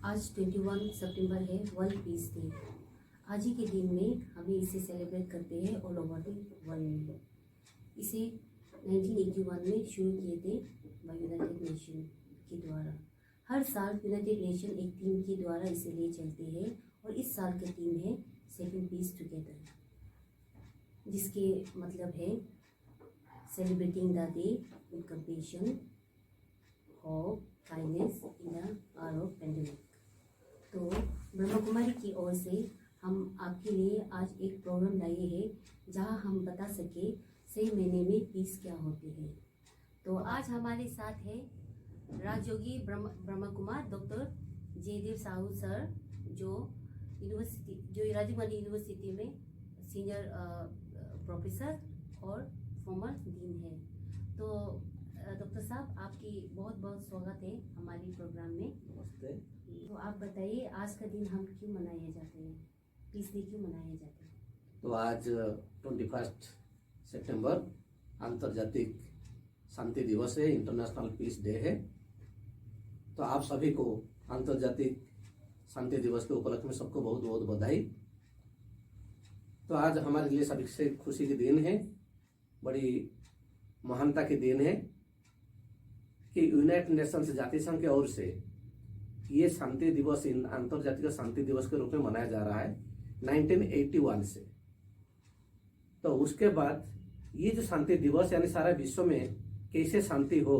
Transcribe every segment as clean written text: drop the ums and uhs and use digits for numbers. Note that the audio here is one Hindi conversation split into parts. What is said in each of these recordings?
आज 21 सितंबर है, वर्ल्ड पीस डे। आज ही के दिन में हमें इसे सेलिब्रेट करते हैं ऑल ओवर द वर्ल्ड में। इसे 1981 में शुरू किए थे बाय यूनाइटेड नेशन के द्वारा। हर साल यूनाइटेड नेशन एक टीम के द्वारा इसे ले चलते हैं और इस साल का टीम है सेविंग पीस टुगेदर, जिसके मतलब है celebrating the day with compassion, hope, kindness in the hour of pandemic. तो ब्रह्मा कुमारी की ओर से हम आपके लिए आज एक प्रोग्राम लाए हैं जहां हम बता सके सही महीने में पीस क्या होती है। तो आज हमारे साथ है राजयोगी ब्रह्मा कुमार डॉक्टर जयदेव साहू सर, जो राजीव गांधी यूनिवर्सिटी में सीनियर प्रोफेसर और फॉर्मर डीन है। तो डॉक्टर साहब, आपकी बहुत बहुत स्वागत है हमारे प्रोग्राम में। नमस्ते। तो आप बताइए, आज का दिन हम क्यों मनाए जाते हैं, पीस डे क्यों मनाए जाते हैं? तो आज 21 सितंबर अंतर्जातिक शांति दिवस है, इंटरनेशनल पीस डे है। तो आप सभी को अंतर्जातिक शांति दिवस के उपलक्ष्य में सबको बहुत बहुत बधाई। तो आज हमारे लिए सभी से खुशी के दिन है, बड़ी महानता के दिन है कि यूनाइटेड नेशंस जाति संघ की ओर से ये शांति दिवस अंतर्जातिक शांति दिवस के रूप में मनाया जा रहा है 1981 से। तो उसके बाद ये जो शांति दिवस यानी सारा विश्व में कैसे शांति हो,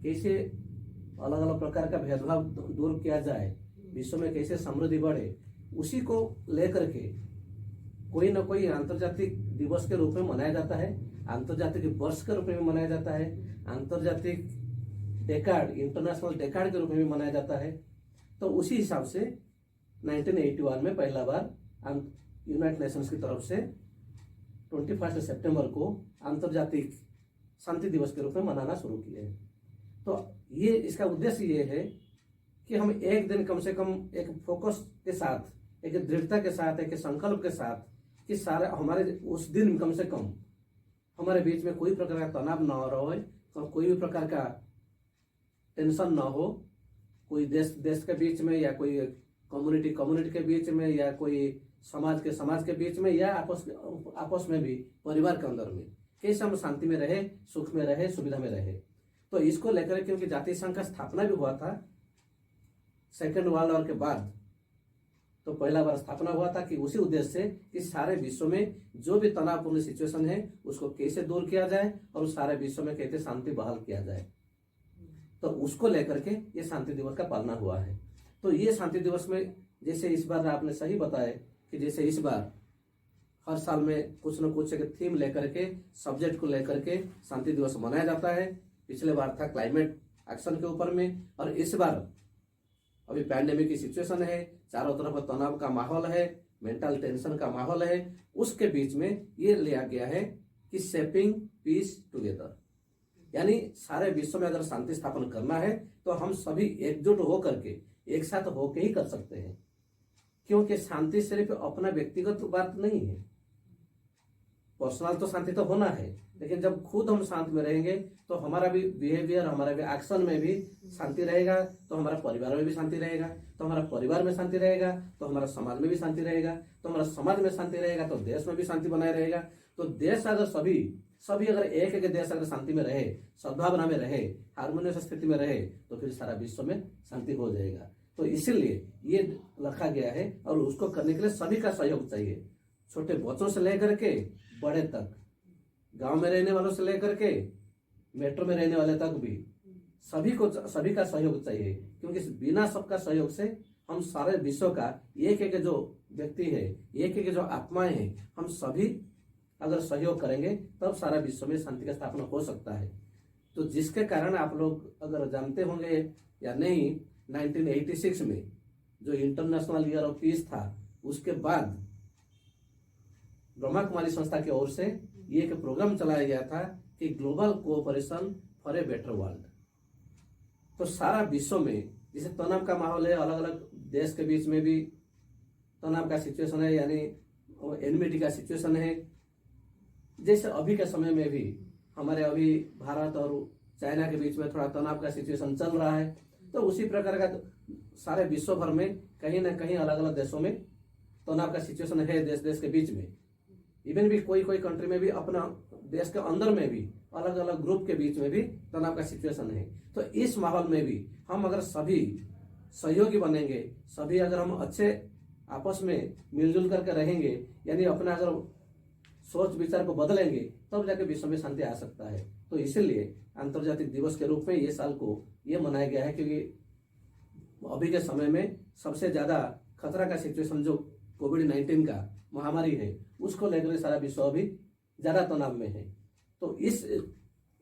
कैसे अलग अलग प्रकार का भेदभाव दूर किया जाए, विश्व में कैसे समृद्धि बढ़े, उसी को लेकर के कोई न कोई अंतर्जातिक दिवस के रूप में मनाया जाता है, अंतर्जातिक वर्ष के रूप में मनाया जाता है, अंतर्जातिक डेकाड, इंटरनेशनल डेकाड के रूप में मनाया जाता है। तो उसी हिसाब से 1981 में पहला बार यूनाइटेड नेशंस की तरफ से 21 सितंबर को अंतर्जातिक शांति दिवस के रूप में मनाना शुरू किए हैं। तो ये इसका उद्देश्य ये है कि हम एक दिन कम से कम एक फोकस के साथ, एक दृढ़ता के साथ, एक संकल्प के साथ कि सारे हमारे उस दिन कम से कम हमारे बीच में कोई प्रकार का तनाव न हो, कोई भी प्रकार का टेंशन ना हो, कोई देश के बीच में या कोई कम्युनिटी के बीच में या कोई समाज के बीच में या आपस में भी परिवार के अंदर में कैसे हम शांति में रहे, सुख में रहे, सुविधा में रहे। तो इसको लेकर क्योंकि जातीय संघ का स्थापना भी हुआ था सेकेंड वर्ल्ड वॉर के बाद, तो पहला बार स्थापना हुआ था कि उसी उद्देश्य से कि सारे विश्व में जो भी तनावपूर्ण सिचुएशन है उसको कैसे दूर किया जाए और सारे विश्व में कैसे शांति बहाल किया जाए। तो उसको लेकर के ये शांति दिवस का पालना हुआ है। तो ये शांति दिवस में जैसे इस बार आपने सही बताया कि जैसे इस बार हर साल में कुछ न कुछ एक थीम लेकर के, सब्जेक्ट को लेकर के शांति दिवस मनाया जाता है। पिछले बार था क्लाइमेट एक्शन के ऊपर में, और इस बार अभी पैंडेमिक की सिचुएशन है, चारों तरफ तनाव का माहौल है, मेंटल टेंशन का माहौल है, उसके बीच में ये लिया गया है कि शेपिंग पीस टुगेदर, यानी सारे विश्व में अगर शांति स्थापन करना है तो हम सभी एकजुट होकर के एक साथ होकर ही कर सकते हैं। क्योंकि शांति सिर्फ अपना व्यक्तिगत बात नहीं है, पर्सनल तो शांति तो होना है, लेकिन जब खुद हम शांत में रहेंगे तो हमारा भी बिहेवियर, हमारा भी एक्शन में भी शांति रहेगा, तो हमारा परिवार में भी शांति रहेगा, तो हमारा परिवार में शांति रहेगा, तो हमारा समाज में भी शांति रहेगा, तो हमारा समाज में शांति रहेगा, तो देश में भी शांति बनाए रहेगा। तो देश अगर सभी अगर एक देश अगर शांति में रहे, सद्भावना में रहे, हार्मोनियस स्थिति में रहे, तो फिर सारा विश्व में शांति हो जाएगा। तो इसीलिए ये रखा गया है और उसको करने के लिए सभी का सहयोग चाहिए, छोटे बच्चों से लेकर के बड़े तक, गांव में रहने वालों से लेकर के मेट्रो में रहने वाले तक भी सभी का सहयोग चाहिए। क्योंकि बिना सबका सहयोग से हम सारे विश्व का एक जो व्यक्ति है, एक जो आत्माएं हैं, हम सभी अगर सहयोग करेंगे तब सारा विश्व में शांति का स्थापना हो सकता है। तो जिसके कारण आप लोग अगर जानते होंगे या नहीं, 1986 में जो इंटरनेशनल ईयर ऑफ पीस था, उसके बाद ब्रह्मा कुमारी संस्था की ओर से ये एक प्रोग्राम चलाया गया था कि global cooperation for a better world. तो सारा विश्व में जैसे तनाव का माहौल है, अलग अलग देश के बीच में भी तनाव का सिचुएशन है, यानी एनिमिटी का सिचुएशन है। जैसे अभी के समय में भी हमारे अभी भारत और चाइना के बीच में थोड़ा तनाव का सिचुएशन चल रहा है, तो उसी प्रकार का सारे विश्व भर में कहीं ना कहीं अलग अलग देशों में तनाव का सिचुएशन है, देश देश के बीच में। इवन भी कोई कोई कंट्री में भी अपना देश के अंदर में भी अलग अलग ग्रुप के बीच में भी तनाव का सिचुएशन है। तो इस माहौल में भी हम अगर सभी सहयोगी बनेंगे, सभी अगर हम अच्छे आपस में मिलजुल करके रहेंगे, यानी अपना अगर सोच विचार को बदलेंगे, तब जाके विश्व में शांति आ सकता है। तो इसीलिए अंतर्जातिक दिवस के रूप में ये साल को ये मनाया गया है, क्योंकि अभी के समय में सबसे ज्यादा खतरा का सिचुएशन जो कोविड-19 का महामारी है, उसको लेकर सारा विश्व अभी ज्यादा तनाव में है। तो इस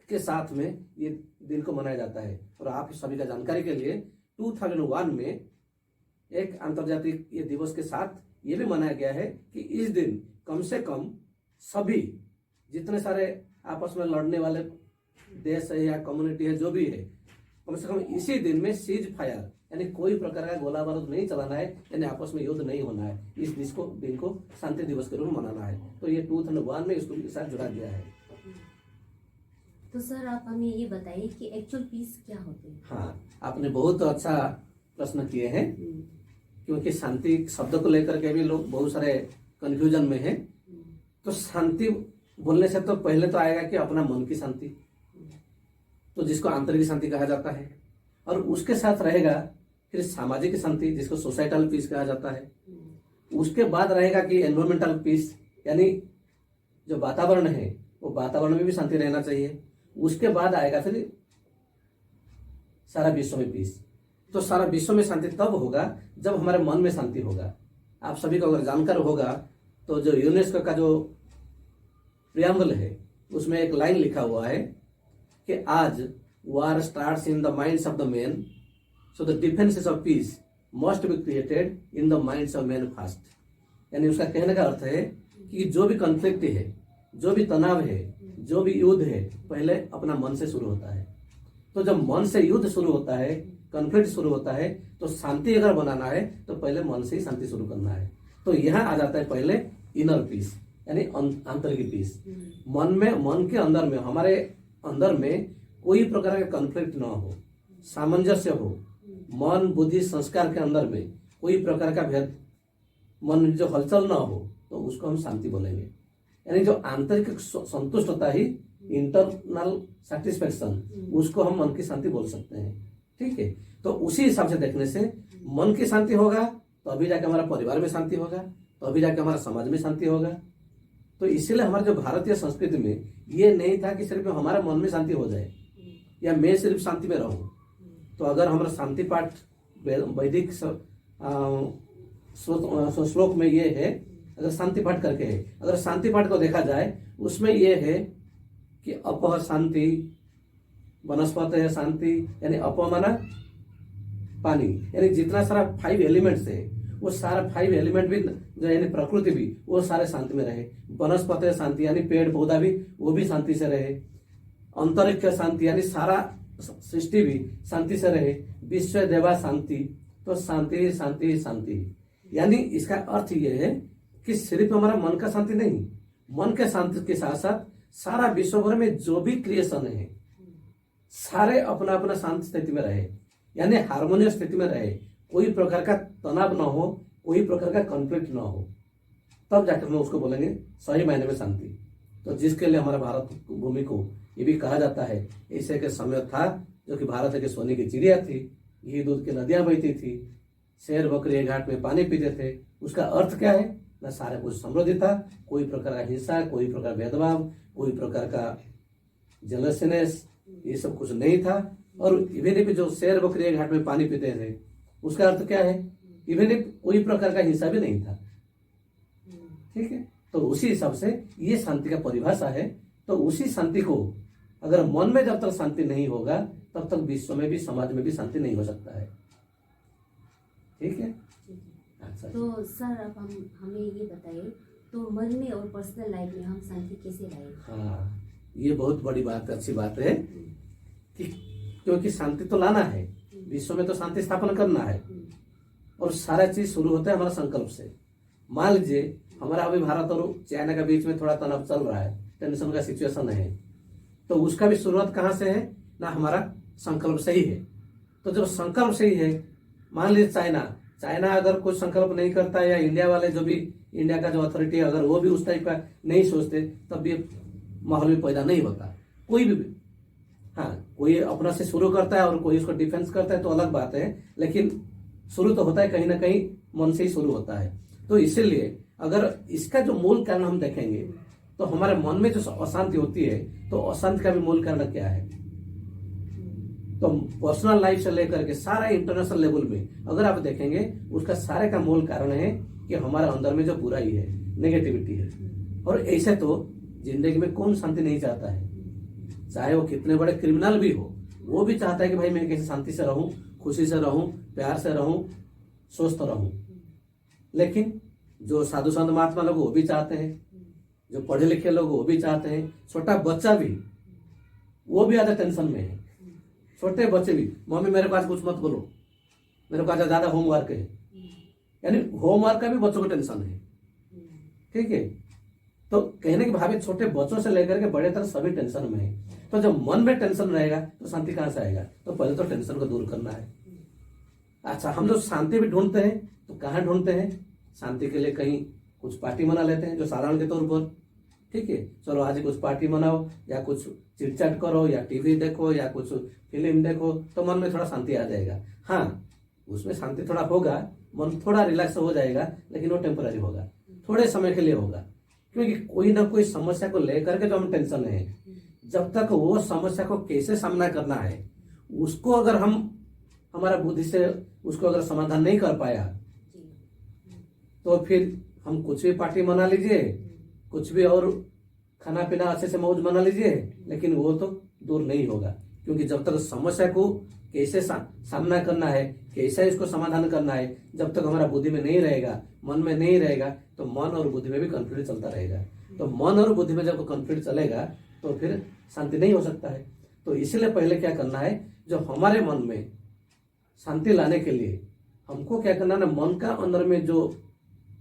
के साथ में ये दिन को मनाया जाता है। और आप सभी का जानकारी के लिए 2001 में एक अंतर्जातिक ये दिवस के साथ ये भी मनाया गया है कि इस दिन कम से कम सभी जितने सारे आपस में लड़ने वाले देश है या कम्युनिटी है, जो भी है, कम से कम इसी दिन में सीज फायर, यानी कोई प्रकार का गोला बारूद नहीं चलाना है, यानी आपस में युद्ध नहीं होना है। इस दिन को शांति दिवस के रूप में मनाना है। तो ये 2001 में इसको के साथ जुड़ा गया है। तो सर आप हमें ये बताइए कि एक्चुअल पीस क्या होते हैं? हाँ, आपने बहुत अच्छा प्रश्न किए हैं, क्योंकि शांति शब्द को लेकर के भी लोग बहुत सारे कंफ्यूजन में हैं। तो शांति बोलने से तो पहले तो आएगा कि अपना मन की शांति, तो जिसको आंतरिक शांति कहा जाता है, और उसके साथ रहेगा फिर सामाजिक शांति, जिसको सोसाइटल पीस कहा जाता है। उसके बाद रहेगा कि एनवायरमेंटल पीस, यानी जो वातावरण है वो वातावरण में भी शांति रहना चाहिए। उसके बाद आएगा फिर सारा विश्व में पीस। तो सारा विश्व में शांति तब होगा जब हमारे मन में शांति होगा। आप सभी को अगर जानकर होगा तो जो यूनेस्को का जो प्रियम्बल है उसमें एक लाइन लिखा हुआ है कि आज war starts in the minds of the men, so the defenses of peace must be created in the minds of men first। यानी उसका कहने का अर्थ है कि जो भी कॉन्फ्लिक्ट है, जो भी तनाव है, जो भी युद्ध है, पहले अपना मन से शुरू होता है। तो जब मन से युद्ध शुरू होता है, कॉन्फ्लिक्ट शुरू होता है, तो शांति अगर बनाना है तो पहले मन से ही शांति शुरू करना है। तो यहाँ आ जाता है पहले इनर पीस, यानी आंतरिक पीस। मन के अंदर में, हमारे अंदर में कोई प्रकार का कॉन्फ्लिक्ट ना हो, सामंजस्य हो, मन बुद्धि संस्कार के अंदर में कोई प्रकार का भेद, मन जो हलचल ना हो, तो उसको हम शांति बोलेंगे। यानी जो आंतरिक संतुष्टता ही, इंटरनल सेटिस्फेक्शन, उसको हम मन की शांति बोल सकते हैं। ठीक है, तो उसी हिसाब से देखने से मन की शांति होगा तो अभी जाके हमारा परिवार में शांति होगा, तो अभी जाके हमारा समाज में शांति होगा। तो इसीलिए हमारे जो भारतीय संस्कृति में ये नहीं था कि सिर्फ हमारा मन में शांति हो जाए या मैं सिर्फ शांति में रहूं। तो अगर हमारा शांति पाठ वैदिक श्लोक में ये है, अगर शांति पाठ करके है, अगर शांति पाठ को देखा जाए उसमें ये है कि अपह शांति, वनस्पति शांति, यानी अप माना पानी, यानी जितना सारा 5 एलिमेंट्स है वो सारा 5 एलिमेंट भी जो यानी प्रकृति भी वो सारे शांति में रहे। वनस्पति शांति यानी पेड़ पौधा भी वो भी शांति से रहे। अंतरिक्ष शांति यानी सारा सृष्टि भी शांति से रहे। विश्व देवा शांति, तो शांति शांति शांति। यानी इसका अर्थ ये है कि सिर्फ हमारा मन का शांति नहीं, मन के शांति के साथ साथ सारा विश्व भर में जो भी क्रिएशन है सारे अपना अपना शांत स्थिति में रहे, यानी हार्मोनियस स्थिति में रहे, कोई प्रकार का तनाव ना हो, कोई प्रकार का कॉन्फ्लिक्ट ना हो, तब जाकर हम उसको बोलेंगे सही मायने में शांति। तो जिसके लिए हमारे भारत भूमि को ये भी कहा जाता है, ऐसे के समय था जो कि भारत के सोने की चिड़िया थी, घी दूध की नदियां बहती थी, शेर बकरी घाट में पानी पीते थे। उसका अर्थ क्या है ना, सारा कुछ समृद्धि था, कोई प्रकार का हिंसा, कोई प्रकार भेदभाव, कोई प्रकार का जेलसीनेस, ये सब कुछ नहीं था। और इवन जो शेर बकरी घाट में पानी पीते थे उसका अर्थ क्या है, इवन कोई प्रकार का हिंसा भी नहीं था। ठीक है, तो उसी हिसाब से ये शांति का परिभाषा है। तो उसी शांति को अगर मन में जब तक शांति नहीं होगा तब तक विश्व में भी समाज में भी शांति नहीं हो सकता है। ठीक है, अच्छा। तो सर अब हमें ये बताइए, तो मन में और पर्सनल लाइफ में हम शांति कैसे लाएं? हाँ, ये बहुत बड़ी बात, अच्छी बात है कि क्योंकि शांति तो लाना है, विश्व में तो शांति स्थापना करना है, और सारा चीज शुरू होता है हमारा संकल्प से। मान लीजिए हमारा अभी भारत और चाइना के बीच में थोड़ा तनाव चल रहा है, टेंशन का सिचुएशन है, तो उसका भी शुरुआत कहाँ से है ना, हमारा संकल्प से ही है। तो जब संकल्प सही है मान लीजिए चाइना चाइना अगर कुछ संकल्प नहीं करता है, या इंडिया वाले जो भी इंडिया का जो अथॉरिटी है अगर वो भी उस टाइप का नहीं सोचते, तब भी माहौल भी पैदा नहीं होता। कोई भी हाँ, कोई अपना से शुरू करता है और कोई उसको डिफेंस करता है तो अलग बात है, लेकिन शुरू तो होता है कहीं ना कहीं मन से ही शुरू होता है। तो इसीलिए अगर इसका जो मूल कारण हम देखेंगे तो हमारे मन में जो अशांति होती है, तो अशांति का भी मूल कारण क्या है? तो पर्सनल लाइफ से लेकर के सारा इंटरनेशनल लेवल में अगर आप देखेंगे, उसका सारे का मूल कारण है कि हमारे अंदर में जो बुराई है, नेगेटिविटी है। और ऐसे तो जिंदगी में कौन शांति नहीं चाहता है, चाहे वो कितने बड़े क्रिमिनल भी हो, वो भी चाहता है कि भाई मैं कैसे शांति से रहूं, खुशी से रहूं, प्यार से रहूं, स्वस्थ रहूं। लेकिन जो साधु संत महात्मा लोग वो भी चाहते हैं, जो पढ़े लिखे लोग वो भी चाहते हैं, छोटा बच्चा भी वो भी आधा टेंशन में है। छोटे बच्चे भी, मम्मी मेरे पास कुछ मत बोलो, मेरे पास ज्यादा होमवर्क है, यानी होमवर्क का भी बच्चों को टेंशन है। ठीक है, तो कहने की भाभी छोटे बच्चों से लेकर के बड़े तक सभी टेंशन में है। तो जब मन में टेंशन रहेगा तो शांति कहां से आएगा? तो पहले तो टेंशन को दूर करना है। अच्छा, हम जो शांति भी ढूंढते हैं तो कहाँ ढूंढते हैं? शांति के लिए कहीं कुछ पार्टी मना लेते हैं, जो साधारण के तौर पर। ठीक है, चलो आज कुछ पार्टी मनाओ, या कुछ चिटचाट करो, या टीवी देखो, या कुछ फिल्म देखो, तो मन में थोड़ा शांति आ जाएगा। हाँ, उसमें शांति थोड़ा होगा, मन थोड़ा रिलैक्स हो जाएगा, लेकिन वो टेम्पररी होगा, थोड़े समय के लिए होगा। क्योंकि कोई ना कोई समस्या को लेकर के जो हम टेंशन है, जब तक वो समस्या को कैसे सामना करना है उसको अगर हम हमारा बुद्धि से उसको अगर समाधान नहीं कर पाया, तो फिर हम कुछ भी पार्टी मना लीजिए, कुछ भी और खाना पीना अच्छे से मौज मना लीजिए, लेकिन वो तो दूर नहीं होगा। क्योंकि जब तक समस्या को कैसे सामना करना है, कैसे इसको समाधान करना है, जब तक हमारा बुद्धि में नहीं रहेगा, मन में नहीं रहेगा, तो मन और बुद्धि में भी कॉन्फ्लिक्ट चलता रहेगा। तो मन और बुद्धि में जब कॉन्फ्लिक्ट चलेगा तो फिर शांति नहीं हो सकता है। तो इसलिए पहले क्या करना है, जो हमारे मन में शांति लाने के लिए हमको क्या करना है, मन का अंदर में जो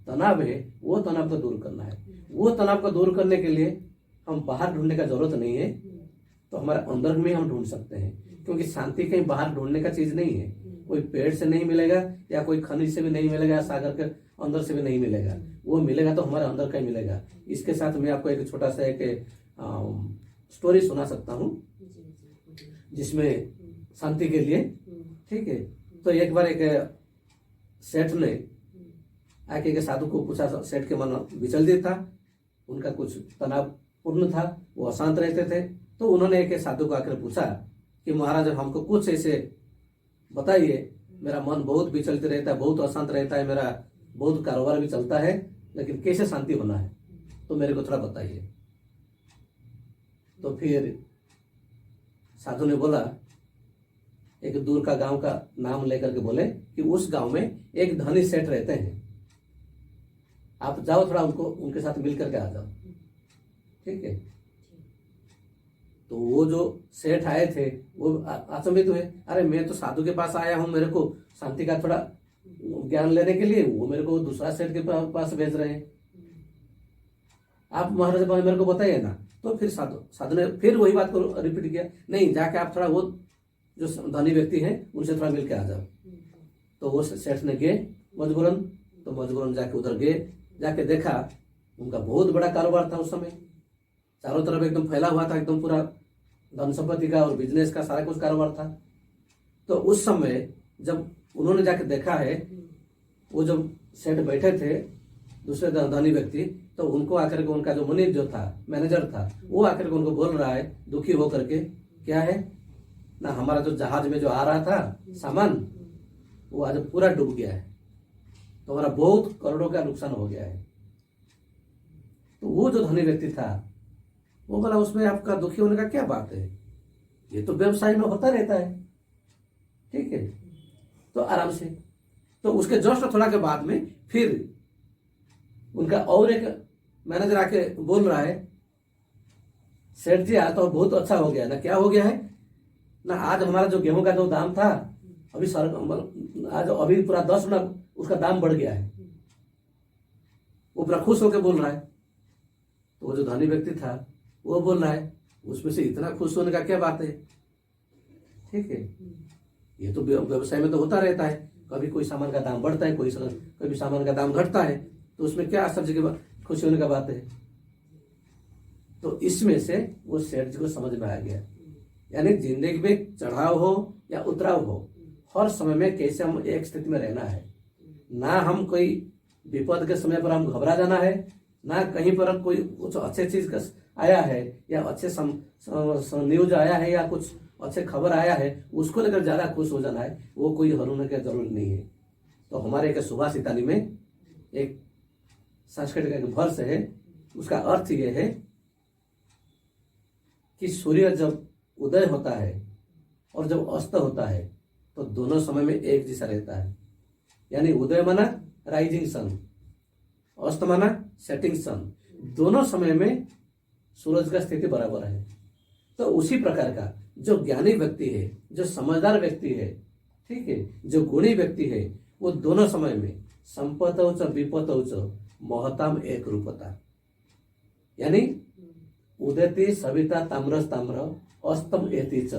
तनाव है वो तनाव को दूर करना है। वो तनाव को दूर करने के लिए हम बाहर ढूंढने का जरूरत नहीं है, तो हमारे अंदर में हम ढूंढ सकते हैं। क्योंकि शांति कहीं बाहर ढूंढने का चीज नहीं है, कोई पेड़ से नहीं मिलेगा, या कोई खनिज से भी नहीं मिलेगा, या सागर के अंदर से भी नहीं मिलेगा। वो मिलेगा तो हमारे अंदर का ही मिलेगा। इसके साथ मैं आपको एक छोटा सा एक स्टोरी सुना सकता हूँ, जिसमें शांति के लिए। ठीक है, तो एक बार एक सेठ ने आके के साधु को पूछा, सेठ के मन विचलित था, उनका कुछ तनाव पूर्ण था, वो अशांत रहते थे। तो उन्होंने एक साधु को आकर पूछा कि महाराज हमको कुछ ऐसे बताइए, मेरा मन बहुत विचलित रहता है, बहुत अशांत रहता है, मेरा बहुत कारोबार भी चलता है, लेकिन कैसे शांति होना है, तो मेरे को थोड़ा बताइए। तो फिर साधु ने बोला, एक दूर का गांव का नाम लेकर के बोले कि उस गांव में एक धनी सेठ रहते हैं, आप जाओ थोड़ा उनके साथ मिल करके आ जाओ। ठीक है, तो वो जो सेठ आए थे वो अचंभित हुए, अरे मैं तो साधु के पास आया हूं, मेरे को शांति का थोड़ा ज्ञान लेने के लिए, वो मेरे को दूसरा सेठ के पास भेज रहे हैं, आप महाराज मेरे को बताइए ना। तो फिर साधु ने फिर वही बात को रिपीट किया, नहीं जाके आप थोड़ा वो जो धनी व्यक्ति हैं उनसे थोड़ा मिल के आ जाओ। तो वो सेठ ने गए मजबूरन, तो मजबूरन जाके उधर गए, जाके देखा उनका बहुत बड़ा कारोबार था। उस समय चारों तरफ एकदम फैला हुआ था, एकदम पूरा धन संपत्ति का और बिजनेस का सारा कुछ कारोबार था। तो उस समय जब उन्होंने जाके देखा है, वो जब सेठ बैठे थे दूसरे धनी व्यक्ति, तो उनको आकर के उनका जो मुनीब जो था, मैनेजर था, वो आकर के उनको बोल रहा है दुखी होकर के, क्या है ना, हमारा जो जहाज में जो आ रहा था सामान, वो आज पूरा डूब गया है, तो हमारा बहुत करोड़ों का नुकसान हो गया है। तो वो जो धनी व्यक्ति था वो बोला, उसमें आपका दुखी होने का क्या बात है, ये तो व्यवसाय में होता रहता है। ठीक है, तो आराम से। तो उसके जस्ट थोड़ा के बाद में फिर उनका और एक मैनेजर आके बोल रहा है, सेठ जी आज तो बहुत अच्छा हो गया ना। क्या हो गया है ना, आज हमारा जो गेहूं का जो दाम था अभी आज अभी पूरा 10 गुना उसका दाम बढ़ गया है। वो पूरा खुश होकर बोल रहा है। तो वो जो धनी व्यक्ति था वो बोल रहा है, उसमें से इतना खुश होने का क्या बात है। ठीक है, ये तो व्यवसाय में तो होता रहता है। कभी कोई सामान का दाम बढ़ता है, कभी सामान का दाम घटता है, तो उसमें क्या आश्चर्य की खुशी होने का बात है। तो इसमें से वो सेठ जी को समझ में आ गया, यानी जिंदगी में चढ़ाव हो या उतराव हो, हर समय में कैसे हम एक स्थिति में रहना है। ना हम कोई विपद के समय पर हम घबरा जाना है, ना कहीं पर कोई कुछ अच्छे चीज का आया है या अच्छे न्यूज आया है या कुछ अच्छे खबर आया है उसको लेकर ज्यादा खुश हो जाना है, वो कोई होने की जरूरत नहीं है। तो हमारे एक सुभाषितानी में एक संस्कृत का एक वर्ष है, उसका अर्थ ये है कि सूर्य जब उदय होता है और जब अस्त होता है तो दोनों समय में एक जैसा रहता है। यानी उदय माना राइजिंग सन, अस्त माना सेटिंग सन, दोनों समय में सूरज का स्थिति बराबर है। तो उसी प्रकार का जो ज्ञानी व्यक्ति है, जो समझदार व्यक्ति है, ठीक है, जो गुणी व्यक्ति है, वो दोनों समय में संपतौ च विपतौ च महताम एक रूपता, यानी उदयति सविता ताम्रस ताम्र अस्तम एति च,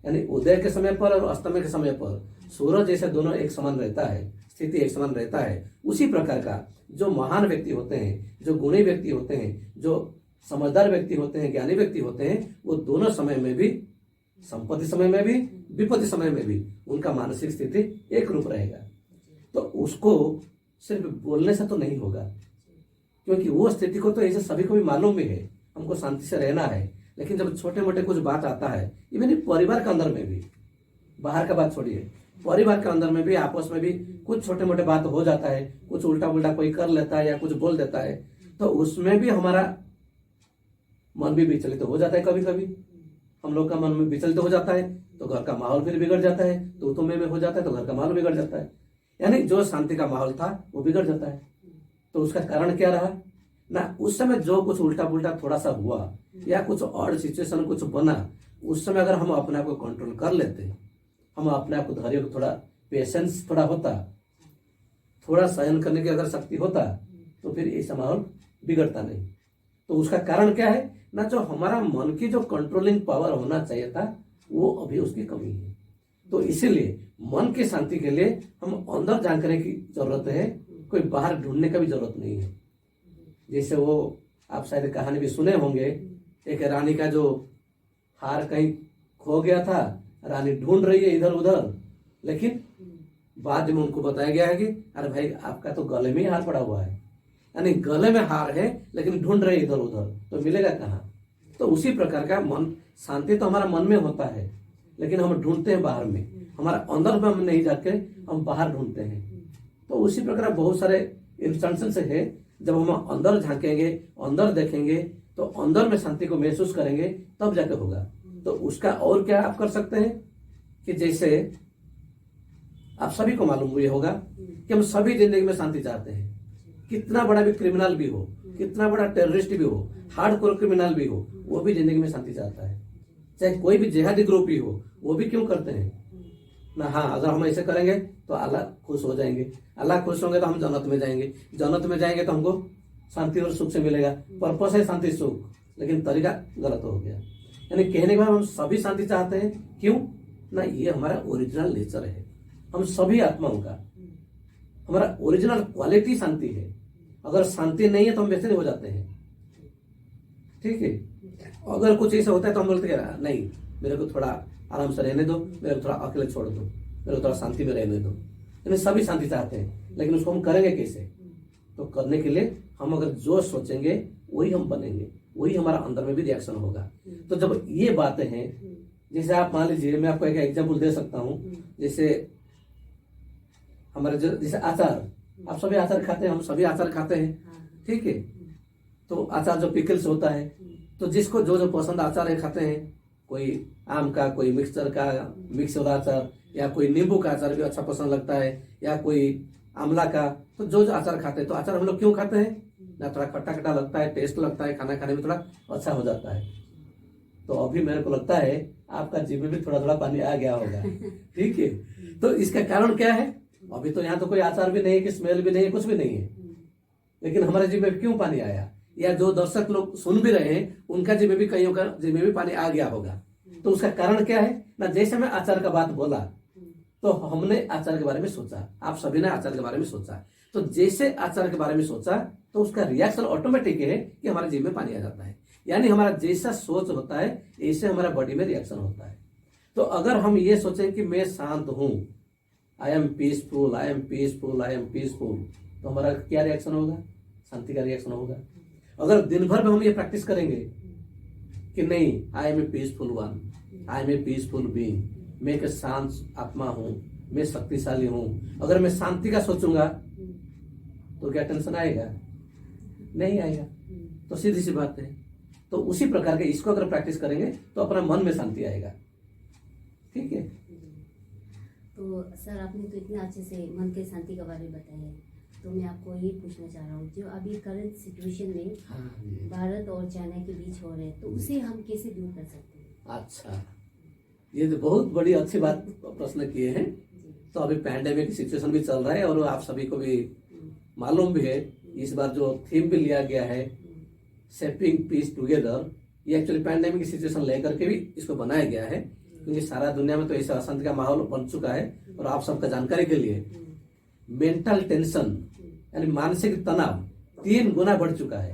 यानी उदय के समय पर और अस्तमय के समय पर सूरज जैसे दोनों एक समान रहता है, स्थिति एक समान रहता है। उसी प्रकार का जो महान व्यक्ति होते हैं, जो गुणी व्यक्ति होते हैं, जो समझदार व्यक्ति होते हैं, ज्ञानी व्यक्ति होते हैं, वो दोनों समय में भी, संपत्ति समय में भी, विपत्ति समय में भी उनका मानसिक स्थिति एक रूप रहेगा। तो उसको सिर्फ बोलने से तो नहीं होगा, क्योंकि वो स्थिति को तो ऐसे सभी को भी मालूम भी है, हमको शांति से रहना है। लेकिन जब छोटे मोटे कुछ बात आता है, इवन परिवार के अंदर में भी, बाहर का बात छोड़िए, परिवार के अंदर में भी आपस में भी कुछ छोटे मोटे बात हो जाता है, कुछ उल्टा पुल्टा कोई कर लेता है या कुछ बोल देता है, तो उसमें भी हमारा मन भी विचलित हो जाता है। कभी कभी हम लोग का मन में विचलित हो जाता है तो घर का माहौल फिर बिगड़ जाता है, तो में हो जाता है तो घर का माहौल बिगड़ जाता है, यानी जो शांति का माहौल था वो बिगड़ जाता है। तो उसका कारण क्या रहा ना, उस समय जो कुछ उल्टा पुल्टा थोड़ा सा हुआ या कुछ और सिचुएशन कुछ बना, उस समय अगर हम अपने आप को कंट्रोल कर लेते, हम अपने आप को धैर्य, थोड़ा पेशेंस थोड़ा होता, थोड़ा सहन करने की अगर शक्ति होता, तो फिर ऐसा माहौल बिगड़ता नहीं। तो उसका कारण क्या है ना, जो हमारा मन की जो कंट्रोलिंग पावर होना चाहिए था वो अभी उसकी कमी है। तो इसीलिए मन की शांति के लिए हम अंदर जानने की जरूरत है, कोई बाहर ढूंढने का भी जरूरत नहीं है। जैसे वो आप शायद कहानी भी सुने होंगे, एक रानी का जो हार कहीं खो गया था, रानी ढूंढ रही है इधर उधर, लेकिन बाद में उनको बताया गया है कि अरे भाई आपका तो गले में ही हार पड़ा हुआ है, यानी गले में हार है लेकिन ढूंढ रहे इधर उधर, तो मिलेगा कहाँ। तो उसी प्रकार का मन, शांति तो हमारा मन में होता है लेकिन हम ढूंढते हैं बाहर में, हमारा अंदर में हम नहीं जाके हम बाहर ढूंढते हैं। तो उसी प्रकार बहुत सारे इंस्टेंसेस है, जब हम अंदर झांकेंगे, अंदर देखेंगे, तो अंदर में शांति को महसूस करेंगे, तब जाके होगा। तो उसका और क्या आप कर सकते हैं कि जैसे आप सभी को मालूम हुआ होगा कि हम सभी जिंदगी में शांति चाहते हैं। कितना बड़ा भी क्रिमिनल भी हो, कितना बड़ा टेररिस्ट भी हो, हार्डकोर क्रिमिनल भी हो, वो भी जिंदगी में शांति चाहता है। चाहे कोई भी जिहादी ग्रुप भी हो, वो भी क्यों करते हैं ना। हाँ, अगर हम ऐसे करेंगे तो अल्लाह खुश हो जाएंगे, अल्लाह खुश होंगे तो हम जन्नत में जाएंगे, जन्नत में जाएंगे तो हमको शांति और सुख से मिलेगा। पर्पस है शांति सुख, लेकिन तरीका गलत हो गया। यानी कहने के बाद हम सभी शांति चाहते हैं, क्यों ना, ये हमारा ओरिजिनल नेचर है, हम सभी आत्माओं का हमारा ओरिजिनल क्वालिटी शांति है। अगर शांति नहीं है तो हम वैसे हो जाते हैं, ठीक है। अगर कुछ ऐसा होता है तो हम बोलते हैं नहीं, मेरे को थोड़ा आराम से रहने दो, मेरे को थोड़ा अकेले छोड़ दो, मेरे को थोड़ा शांति में रहने दो। यानी सभी शांति चाहते हैं, लेकिन उसको हम करेंगे कैसे। तो करने के लिए हम अगर जो सोचेंगे वही हम बनेंगे, वही हमारा अंदर में भी रिएक्शन होगा। तो जब ये बातें हैं, जैसे आप मान लीजिए, मैं आपको एक एग्जाम्पल दे सकता हूँ, जैसे हमारे जैसे आचार, आप सभी आचार खाते हैं, हम सभी आचार खाते हैं, ठीक है। तो आचार जो पिकल्स होता है, तो जिसको जो जो पसंद आचार है खाते हैं, कोई आम का, कोई मिक्सचर का, मिक्स वाला अचार, या कोई नींबू का अचार भी अच्छा पसंद लगता है, या कोई आंवला का। तो जो जो अचार खाते हैं, तो अचार हम लोग क्यों खाते हैं ना, थोड़ा खट्टा खट्टा लगता है, टेस्ट लगता है, खाना खाने में थोड़ा अच्छा हो जाता है। तो अभी मेरे को लगता है आपका जीभ में भी थोड़ा थोड़ा पानी आ गया होगा, ठीक है। तो इसका कारण क्या है, अभी तो यहाँ तो कोई आचार भी नहीं है, कि स्मेल भी नहीं है, कुछ भी नहीं है, लेकिन हमारे जीभ में क्यों पानी आया, या जो दर्शक लोग सुन भी रहे हैं उनका जीभ में भी, कईयों का जीभ में भी पानी आ गया होगा। तो उसका कारण क्या है ना, जैसे मैं आचार का बात बोला, तो हमने आचार्य के बारे में सोचा, आप सभी ने आचार्य के बारे में सोचा। तो जैसे आचार्य के बारे में सोचा तो उसका रिएक्शन ऑटोमेटिक है कि हमारे जीभ में पानी आ जाता है। यानी हमारा जैसा सोच होता है ऐसे हमारा बॉडी में रिएक्शन होता है। तो अगर हम ये सोचें कि मैं शांत हूं, आई am peaceful, I am peaceful, I am peaceful, तो हमारा क्या रिएक्शन होगा? शांति का रिएक्शन होगा। अगर दिन भर में हम ये प्रैक्टिस करेंगे कि नहीं, I am a peaceful one, I am a peaceful being, मैं एक शांत आत्मा हूं, मैं शक्तिशाली हूं, अगर मैं शांति का सोचूंगा तो क्या टेंशन आएगा? नहीं आएगा। तो सीधी सी बात है। तो उसी प्रकार के इसको अगर प्रैक्टिस करेंगे तो अपना मन में शांति आएगा। ठीक है। तो सर आपने तो इतना अच्छे से मन के शांति के बारे में बताया, तो मैं आपको ये पूछना चाह रहा हूँ, जो अभी करंट सिचुएशन में भारत और चाइना के बीच हो रहे हैं, तो उसे हम कैसे दूर कर सकते हैं? अच्छा, ये तो बहुत बड़ी अच्छी बात प्रश्न किए हैं। तो अभी पैंडेमिक सिचुएशन भी चल रहा है और आप सभी को भी मालूम भी है, इस बार जो थीम भी लिया गया है शेपिंग पीस टुगेदर, ये एक्चुअली पैंडेमिक की सिचुएशन लेकर के भी इसको बनाया गया है, क्योंकि सारा दुनिया में तो ऐसा अशांति का माहौल बन चुका है। और आप सबका जानकारी के लिए मेंटल टेंशन यानी मानसिक तनाव 3 गुना बढ़ चुका है।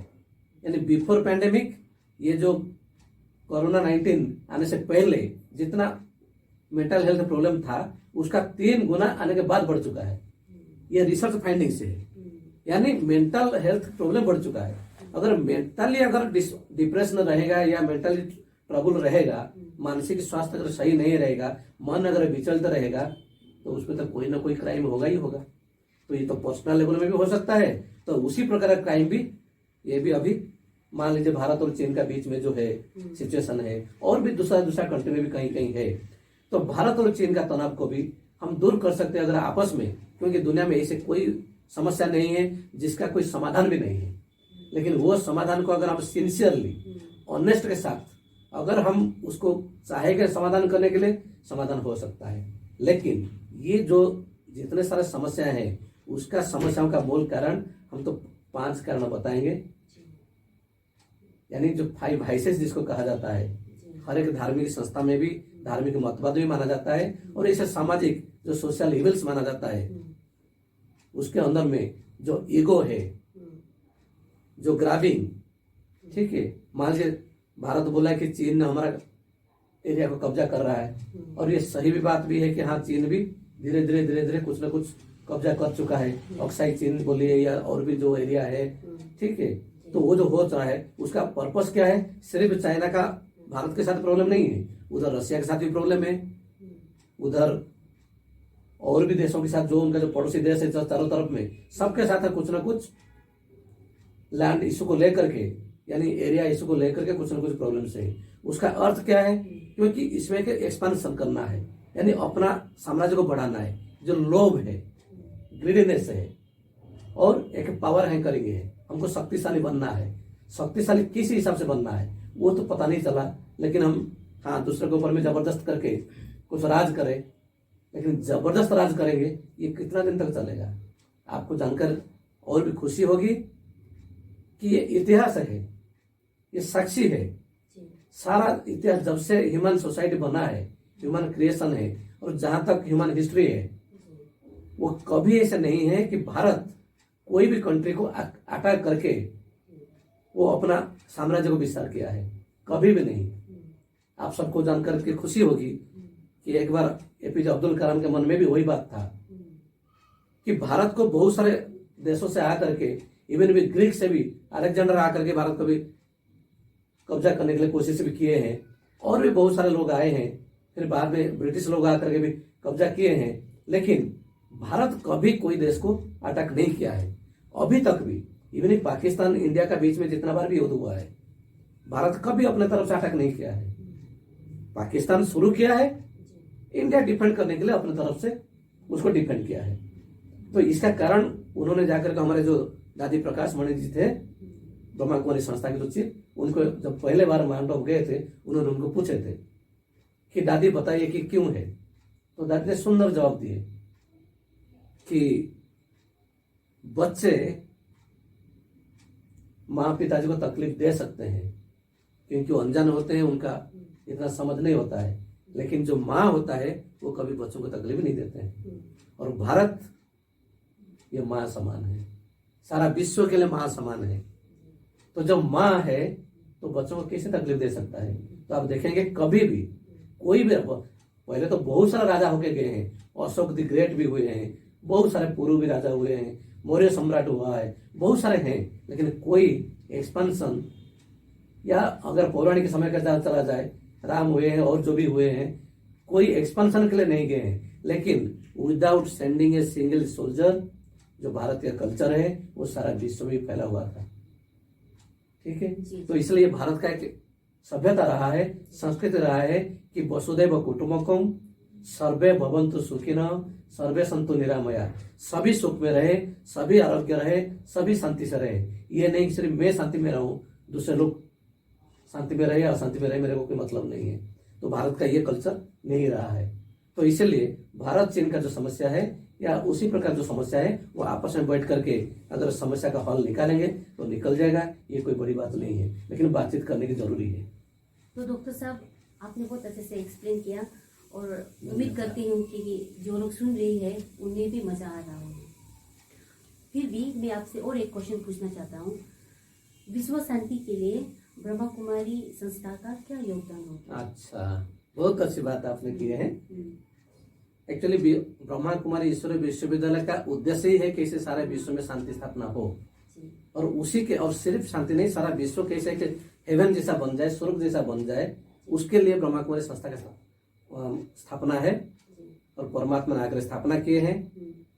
यानी बिफोर पैंडेमिक, ये जो कोरोना 19 आने से पहले जितना मेंटल हेल्थ प्रॉब्लम था उसका 3 गुना आने के बाद बढ़ चुका है। ये रिसर्च फाइंडिंग से है। यानी मेंटल हेल्थ प्रॉब्लम बढ़ चुका है। अगर मेंटली अगर डिप्रेशन रहेगा या मेंटली ट्रबल रहेगा, मानसिक स्वास्थ्य अगर सही नहीं रहेगा, मन अगर विचलित रहेगा, तो उसमें तो कोई ना कोई क्राइम होगा ही होगा। तो ये तो पर्सनल लेवल में भी हो सकता है। तो उसी प्रकार का क्राइम भी, ये भी अभी मान लीजिए भारत और चीन का बीच में जो है सिचुएशन है, और भी दूसरा कंट्री में भी कहीं कहीं है। तो भारत और चीन का तनाव को भी हम दूर कर सकते हैं अगर आपस में, क्योंकि दुनिया में ऐसे कोई समस्या नहीं है जिसका कोई समाधान भी नहीं है। लेकिन वो समाधान को अगर हम सिंसियरली ऑनेस्ट के साथ अगर हम उसको चाहेंगे समाधान करने के लिए, समाधान हो सकता है। लेकिन ये जो जितने सारे समस्याएं हैं उसका समस्याओं का मूल कारण हम तो 5 कारण बताएंगे। यानी जो 5 वाइसेस जिसको कहा जाता है, हर एक धार्मिक संस्था में भी धार्मिक मतवाद भी माना जाता है, और ऐसे सामाजिक जो सोशल इविल्स माना जाता है, उसके अंदर में जो ईगो है, जो ग्राबिंग, ठीक है, मान लीजिए भारत बोला है कि चीन ने हमारा एरिया को कब्जा कर रहा है, और ये सही भी बात भी है कि हाँ, चीन भी धीरे धीरे कुछ ना कुछ कब्जा कर चुका है। ऑक्साइड चीन बोलिए या और भी जो एरिया है, ठीक है। तो वो जो हो रहा है उसका पर्पस क्या है? सिर्फ चाइना का भारत के साथ प्रॉब्लम नहीं है, उधर रशिया के साथ भी प्रॉब्लम है, उधर और भी देशों के साथ जो उनका जो पड़ोसी देश है चारों तरफ में, सबके साथ कुछ ना कुछ लैंड इशू को लेकर के, यानी एरिया इशू को लेकर के कुछ ना कुछ प्रॉब्लम्स है। उसका अर्थ क्या है? क्योंकि इसमें के एक्सपांशन करना है, यानी अपना साम्राज्य को बढ़ाना है। जो लोभ है, ग्रीडीनेस है, और एक पावर हैंकरिंग है, हमको शक्तिशाली बनना है। शक्तिशाली किस हिसाब से बनना है वो तो पता नहीं चला, लेकिन हम हाँ दूसरे के ऊपर में जबरदस्त करके कुछ राज करें, लेकिन जबरदस्त राज करेंगे ये कितना दिन तक चलेगा? आपको जानकर और भी खुशी होगी कि ये इतिहास है, ये साक्षी है। सारा इतिहास जब से ह्यूमन सोसाइटी बना है, ह्यूमन क्रिएशन है, और जहां तक ह्यूमन हिस्ट्री है, वो कभी ऐसा नहीं है कि भारत कोई भी कंट्री को अटैक करके वो अपना साम्राज्य को विस्तार किया है, कभी भी नहीं। आप सबको जानकर के खुशी होगी कि एक बार एपीजे अब्दुल कलाम के मन में भी वही बात था कि भारत को बहुत सारे देशों से आकर के, इवन भी ग्रीक से भी अलेक्जेंडर आकर के भारत को भी कब्जा करने के लिए कोशिश भी किए हैं, और भी बहुत सारे लोग आए हैं, फिर बाद में ब्रिटिश लोग आकर के भी कब्जा किए हैं। लेकिन भारत कभी कोई देश को अटैक नहीं किया है अभी तक भी। इवन पाकिस्तान इंडिया का बीच में जितना बार भी युद्ध हुआ है, भारत कभी अपने तरफ से अटैक नहीं किया है। पाकिस्तान शुरू किया है, इंडिया डिफेंड करने के लिए अपने तरफ से उसको डिफेंड किया है। तो इसका कारण उन्होंने जाकर के हमारे जो दादी प्रकाश मणि जी थे, ब्रह्मा कुमारी संस्था के जो चीफ, उनको जब पहले बार माउंट गए थे, उन्होंने उनको पूछे थे कि दादी बताइए कि क्यों है। तो दादी ने सुंदर जवाब दिए कि बच्चे माँ पिताजी को तकलीफ दे सकते हैं क्योंकि वो अनजान होते हैं, उनका इतना समझ नहीं होता है। लेकिन जो माँ होता है वो कभी बच्चों को तकलीफ नहीं देते हैं। और भारत ये माँ समान है, सारा विश्व के लिए माँ समान है। तो जब माँ है तो बच्चों को कैसे तकलीफ दे सकता है? तो आप देखेंगे कभी भी कोई भी, पहले तो बहुत सारे राजा होके गए हैं, अशोक द ग्रेट भी हुए हैं, बहुत सारे पूर्वी राजा हुए हैं, मौर्य सम्राट हुआ है, बहुत सारे हैं, लेकिन कोई एक्सपेंशन, या अगर पौराणिक समय का चला जाए, राम हुए हैं और जो भी हुए हैं, कोई एक्सपेंशन के लिए नहीं गए हैं, लेकिन without sending a single soldier, जो भारत का कल्चर है वो सारा विश्व में फैला हुआ था। ठीक है, तो इसलिए भारत का एक सभ्यता रहा है, संस्कृति रहा है कि वसुदैव कुटुंबकम, सर्वे भवन्तु सुखिनः, सर्वे सन्तु निरामया, सभी सुख में रहे, सभी आरोग्य रहे, सभी शांति से रहे। ये नहीं सिर्फ मैं शांति में रहूं, दूसरे लोग शांति में रहे, अशांति में रहे, मेरे को कोई मतलब नहीं है। तो भारत का ये कल्चर नहीं रहा है। तो इसलिए भारत चीन का जो समस्या है, या उसी प्रकार जो समस्या है, वो आपस में बैठ करके अगर समस्या का हल निकालेंगे तो निकल जाएगा, ये कोई बड़ी बात नहीं है, लेकिन बातचीत करने की जरूरी है। तो डॉक्टर साहब, आपने बहुत अच्छे से एक्सप्लेन किया, और उम्मीद करती हूँ कि जो लोग सुन रहे हैं उन्हें भी मजा आ रहा होगा। फिर भी मैं आपसे और एक क्वेश्चन पूछना चाहता हूँ, विश्व शांति के लिए ब्रह्मा कुमारी संस्था का क्या योगदान होगा? अच्छा, बहुत अच्छी बात आपने की है। एक्चुअली ब्रह्मा कुमारी ईश्वरीय विश्वविद्यालय का उद्देश्य ही है कि इसे सारे विश्व में शांति स्थापना हो, और उसी के, और सिर्फ शांति नहीं, सारा विश्व कैसे कि हेवन जैसा बन जाए, स्वर्ग जैसा बन जाए, उसके लिए ब्रह्मा कुमारी संस्था का स्थापना है। और परमात्मा ने आकर स्थापना किए हैं।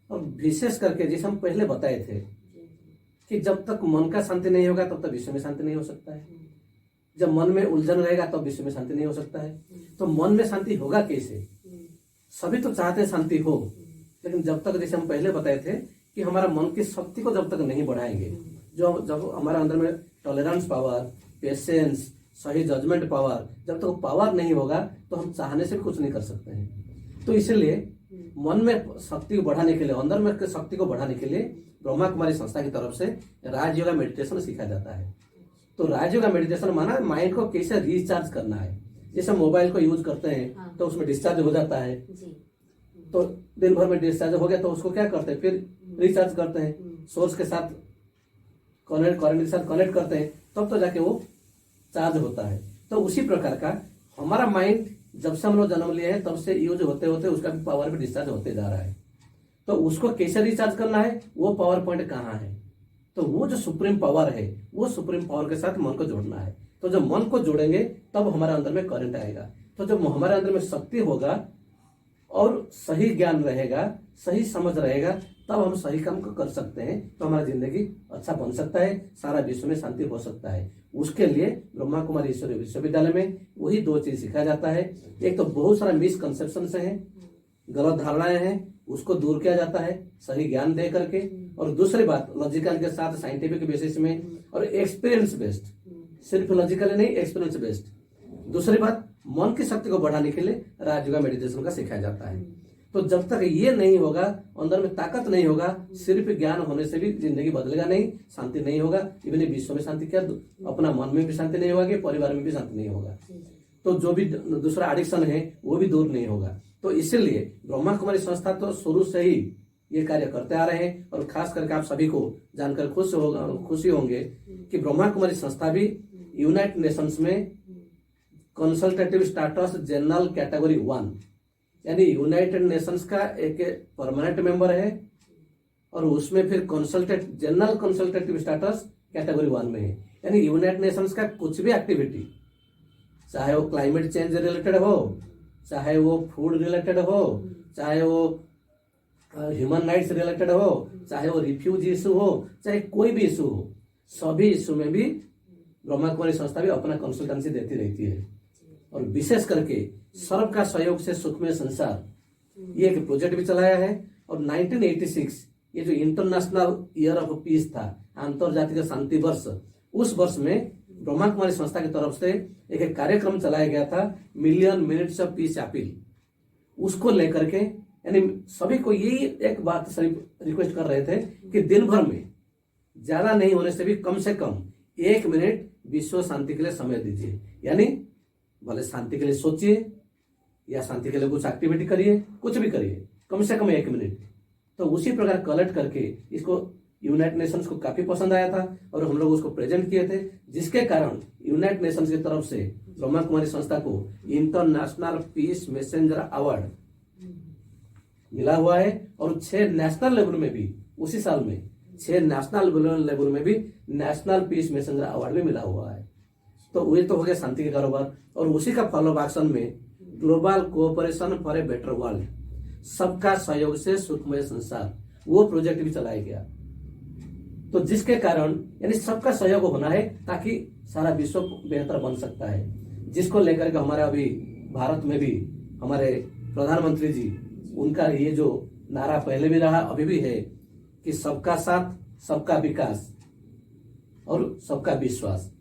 और विशेष करके जैसे हम पहले बताए थे कि जब तक मन का शांति नहीं होगा तब तक विश्व में शांति नहीं हो सकता है। जब मन में उलझन रहेगा तब विश्व में शांति नहीं हो सकता है। तो मन में शांति होगा कैसे? सभी तो चाहते हैं शांति हो, लेकिन जब तक, जैसे हम पहले बताए थे कि हमारा मन की शक्ति को जब तक नहीं बढ़ाएंगे, जब हमारा अंदर में टॉलरेंस पावर, पेशेंस, सही जजमेंट पावर, जब तक पावर नहीं होगा तो हम चाहने से कुछ नहीं कर सकते हैं। तो इसलिए मन में शक्ति को बढ़ाने के लिए, अंदर में शक्ति को बढ़ाने के लिए ब्रह्मा कुमारी संस्था की तरफ से राजयोगा मेडिटेशन सिखाया जाता है। तो राजयोगा मेडिटेशन माना माइंड को कैसे रिचार्ज करना है। जैसे मोबाइल को यूज करते हैं तो उसमें डिस्चार्ज हो जाता है, तो दिन भर में डिस्चार्ज हो गया तो उसको क्या करते हैं, फिर रिचार्ज करते हैं, सोर्स के साथ करंट के साथ कनेक्ट करते हैं, तब तो जाके वो चार्ज होता है। तो उसी प्रकार का हमारा माइंड जब से हम लोग जन्म लिए हैं तब से यूज होते होते उसका भी पावर भी डिस्चार्ज होते जा रहा है। तो उसको कैसे रिचार्ज करना है, वो पावर पॉइंट कहाँ है? तो वो जो सुप्रीम पावर है, वो सुप्रीम पावर के साथ मन को जोड़ना है। तो जब मन को जोड़ेंगे तब हमारे अंदर में करंट आएगा। तो जब हमारे अंदर में शक्ति होगा और सही ज्ञान रहेगा, सही समझ रहेगा, तब हम सही काम को कर सकते हैं। तो हमारा जिंदगी अच्छा बन सकता है, सारा विश्व में शांति हो सकता है। उसके लिए ब्रह्मा कुमारी ईश्वरीय विश्वविद्यालय में वही दो चीज सिखाया जाता है। एक तो बहुत सारा मिसकंसेप्शन हैं, गलत धारणाएं हैं, उसको दूर किया जाता है सही ज्ञान दे करके। और दूसरी बात, लॉजिकल के साथ साइंटिफिक बेसिस में और एक्सपीरियंस बेस्ड, सिर्फ लॉजिकल नहीं, एक्सपीरियंस बेस्ड। दूसरी बात, मन की शक्ति को बढ़ाने के लिए राजयोगा मेडिटेशन का सिखाया जाता है। तो जब तक ये नहीं होगा, अंदर में ताकत नहीं होगा, सिर्फ ज्ञान होने से भी जिंदगी बदलेगा नहीं, शांति नहीं होगा। इवन विश्व में शांति क्या, अपना मन में भी शांति नहीं होगा, कि परिवार में भी शांति नहीं होगा। तो जो भी दूसरा एडिक्शन है वो भी दूर नहीं होगा। तो इसीलिए ब्रह्मा कुमारी संस्था तो शुरू से ही ये कार्य करते आ रहे हैं। और खास करके आप सभी को जानकर खुशी होंगे कि ब्रह्मा कुमारी संस्था भी यूनाइटेड नेशंस में कंसल्टेटिव स्टेटस जनरल कैटेगरी 1, यानी यूनाइटेड नेशंस का एक परमानेंट मेंबर है, और उसमें फिर जनरल कंसल्टेटिव स्टेटस कैटेगरी 1 में है। यानी यूनाइटेड नेशंस का कुछ भी एक्टिविटी, चाहे वो क्लाइमेट चेंज रिलेटेड हो, चाहे वो फूड रिलेटेड हो, चाहे वो ह्यूमन राइट्स रिलेटेड हो, चाहे वो रिफ्यूजी इशू हो, चाहे कोई भी इशू हो, सभी इशू में भी ब्रह्मा कुमारी संस्था भी अपना कंसल्टेंसी देती रहती है। और विशेष करके सर्व का सहयोग से सुखमय संसार, ये एक प्रोजेक्ट भी चलाया है। और 1986 ये जो इंटरनेशनल ईयर ऑफ पीस था, अंतर्जातीय शांति वर्ष, उस वर्ष में ब्रह्मा कुमारी संस्था की तरफ से एक कार्यक्रम चलाया गया था, million minutes of peace appeal. उसको लेकर के, यानी सभी को यही एक बात सिर्फ रिक्वेस्ट कर रहे थे कि दिन भर में ज्यादा नहीं होने से भी कम से कम 1 मिनट विश्व शांति के लिए समय दीजिए। यानी भले शांति के लिए सोचिए, या शांति के लिए कुछ एक्टिविटी करिए, कुछ भी करिए, कम से कम 1 मिनट। तो उसी प्रकार कलेक्ट करके इसको यूनाइटेड नेशंस को काफी पसंद आया था और हम लोग उसको प्रेजेंट किए थे, जिसके कारण यूनाइटेड नेशंस की तरफ से ब्रह्मा कुमारी संस्था को इंटरनेशनल पीस मैसेंजर अवार्ड मिला हुआ है। और 6 नेशनल लेवल में भी उसी साल में 6 नेशनल लेवल में भी नेशनल पीस मैसेंजर अवार्ड भी मिला हुआ है। तो वही तो हो गया शांति के कारोबार। और उसी का फॉलो अप एक्शन में global cooperation for a better world, सबका सहयोग से सुखमय संसार, वो प्रोजेक्ट भी चलाया गया। तो जिसके कारण यानी सबका सहयोग होना है ताकि सारा विश्व बेहतर बन सकता है, जिसको लेकर के हमारे अभी भारत में भी हमारे प्रधानमंत्री जी, उनका ये जो नारा पहले भी रहा अभी भी है कि सबका साथ, सबका विकास और सबका विश्वास।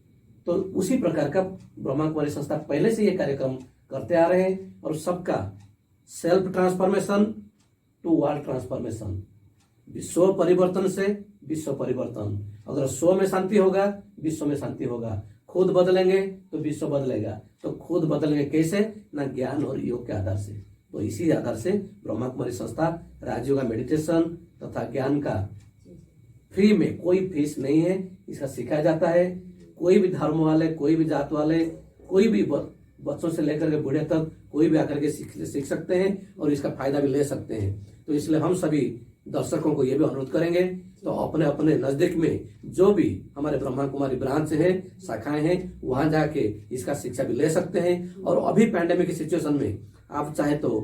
तो उसी प्रकार का ब्रह्मा कुमारी संस्था पहले से ये कार्यक्रम करते आ रहे हैं। और सबका self transformation to world transformation, स्व परिवर्तन से विश्व परिवर्तन। अगर स्व में शांति होगा, विश्व में शांति होगा। खुद बदलेंगे तो विश्व बदलेगा। तो खुद बदलेंगे कैसे? ना ज्ञान और योग के आधार से। तो इसी आधार से ब्रह्मा कुमारी संस्था राजयोग का मेडिटेशन तथा ज्ञान का फ्री में, कोई फीस नहीं है, इसका सिखाया जाता है। कोई भी धर्म वाले, कोई भी जात वाले, कोई भी बच्चों से लेकर के बूढ़े तक कोई भी आकर के सीख सकते हैं और इसका फायदा भी ले सकते हैं। तो इसलिए हम सभी दर्शकों को यह भी अनुरोध करेंगे तो अपने अपने नजदीक में जो भी हमारे ब्रह्मा कुमारी ब्रांच है, शाखाएं हैं, वहां जाके इसका शिक्षा भी ले सकते हैं। और अभी पैंडेमिक की सिचुएशन में आप चाहे तो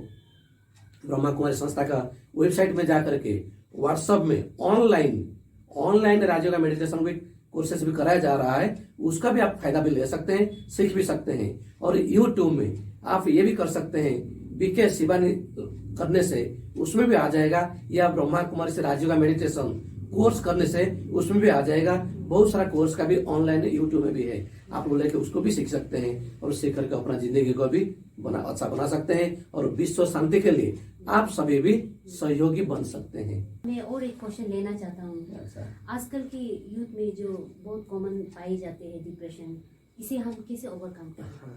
ब्रह्मा कुमारी संस्था का वेबसाइट में जाकर के व्हाट्सएप में ऑनलाइन राजयोग का मेडिटेशन भी कोर्सेस भी कराया जा रहा है, उसका भी आप फायदा भी ले सकते हैं, सीख भी सकते हैं। और यूट्यूब में आप ये भी कर सकते हैं, बीके शिवानी करने से उसमें भी आ जाएगा, या ब्रह्मा कुमारी से राजयोग का मेडिटेशन कोर्स करने से उसमें भी आ जाएगा। बहुत सारा कोर्स का भी ऑनलाइन यूट्यूब में भी है, आप लोग लेके उसको भी सीख सकते हैं और सीख करके अपना जिंदगी को भी अच्छा बना सकते हैं। और विश्व शांति के लिए आप सभी भी सहयोगी बन सकते हैं। मैं और एक क्वेश्चन लेना चाहता हूँ। आजकल के यूथ में जो बहुत कॉमन पाए जाते हैं डिप्रेशन, इसे हम कैसे ओवरकम करें?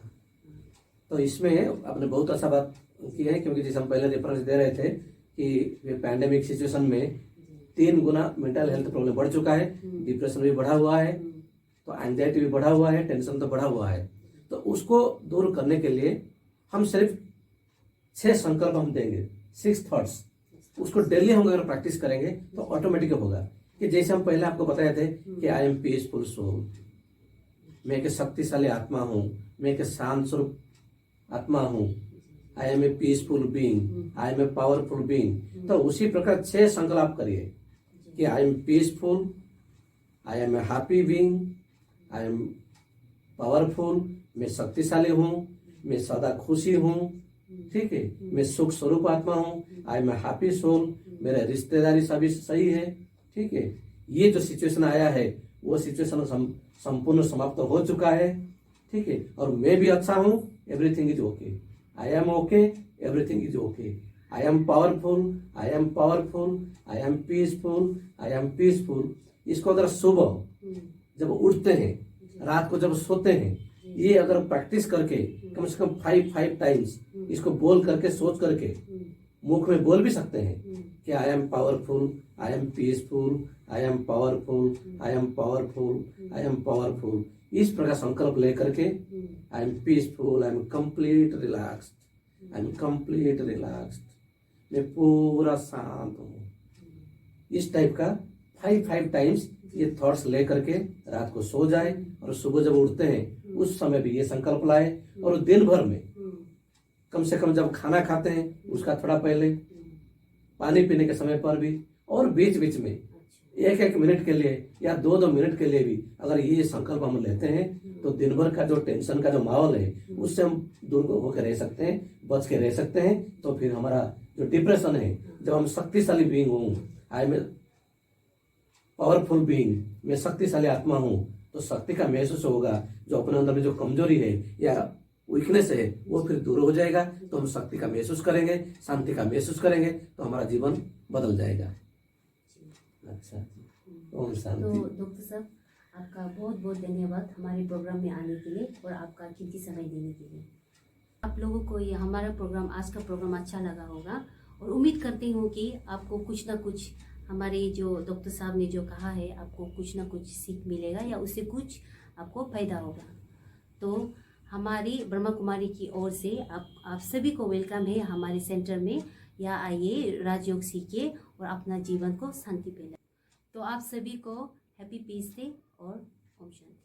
तो इसमें आपने बहुत अच्छा बात की है, क्योंकि जैसे हम पहले रेफरेंस दे रहे थे कि पैंडेमिक सिचुएशन में 3 गुना मेंटल हेल्थ प्रॉब्लम बढ़ चुका है, डिप्रेशन भी बढ़ा हुआ है, तो एंजाइटी भी बढ़ा हुआ है, टेंशन तो बढ़ा हुआ है। तो उसको दूर करने के लिए हम सिर्फ 6 संकल्प हम देंगे, 6 थॉट्स। उसको डेली हम अगर प्रैक्टिस करेंगे तो ऑटोमेटिक होगा। कि जैसे हम पहले आपको बताए थे कि आई एम पीसफुल सोल, मैं एक शक्तिशाली आत्मा हूँ, मैं एक शांत स्वरूप आत्मा हूँ, I am a peaceful being, I am a powerful being. तो उसी प्रकार 6 संकल्प करिए कि I am peaceful, I am a happy being, I am powerful, मैं शक्तिशाली हूँ, मैं सदा खुशी हूँ, ठीक है, मैं सुख स्वरूप आत्मा हूँ, I am a happy soul, मेरे रिश्तेदारी सभी सही है, ठीक है। ये जो सिचुएशन आया है वो सिचुएशन संपूर्ण समाप्त हो चुका है, ठीक है। और मैं भी अच्छा हूँ, everything is okay, I am okay, everything is okay, I am powerful, I am powerful, I am peaceful, I am peaceful. इसको अगर सुबह जब उठते हैं, रात को जब सोते हैं, ये अगर प्रैक्टिस करके कम से कम 5 टाइम्स इसको बोल करके, सोच करके, मुख में बोल भी सकते हैं कि I am powerful, I am peaceful, I am powerful, I am powerful, I am powerful. इस प्रकार संकल्प लेकर के आई am peaceful, I M complete relaxed, I am complete relaxed, मैं पूरा शांत हूँ। इस टाइप का 5 टाइम्स ये थॉट्स लेकर के रात को सो जाए और सुबह जब उठते हैं उस समय भी ये संकल्प लाए। और दिन भर में कम से कम जब खाना खाते हैं उसका थोड़ा पहले, पानी पीने के समय पर भी, और बीच बीच में 1 मिनट के लिए या 2 मिनट के लिए भी अगर ये संकल्प हम लेते हैं तो दिन भर का जो टेंशन का जो माहौल है उससे हम दूर होकर रह सकते हैं, बच के रह सकते हैं। तो फिर हमारा जो डिप्रेशन है, जब हम शक्तिशाली बीइंग हूँ, आई एम पावरफुल बीइंग, मैं शक्तिशाली आत्मा हूँ, तो शक्ति का महसूस होगा। जो अपने अंदर में जो कमजोरी है या वीकनेस है वो फिर दूर हो जाएगा। तो हम शक्ति का महसूस करेंगे, शांति का महसूस करेंगे, तो हमारा जीवन बदल जाएगा। अच्छा, ओम शांति। तो डॉक्टर साहब, आपका बहुत बहुत धन्यवाद हमारे प्रोग्राम में आने के लिए और आपका कीमती समय देने के लिए। आप लोगों को ये हमारा प्रोग्राम, आज का प्रोग्राम अच्छा लगा होगा और उम्मीद करती हूँ कि आपको कुछ ना कुछ हमारे जो डॉक्टर साहब ने जो कहा है, आपको कुछ ना कुछ सीख मिलेगा या उससे कुछ आपको फायदा होगा। तो हमारी ब्रह्मा कुमारी की ओर से आप सभी को वेलकम है हमारे सेंटर में। या आइए, राजयोग सीखिए और अपना जीवन को शांति पे लाइए। तो आप सभी को हैप्पी पीस डे और ओम शांति।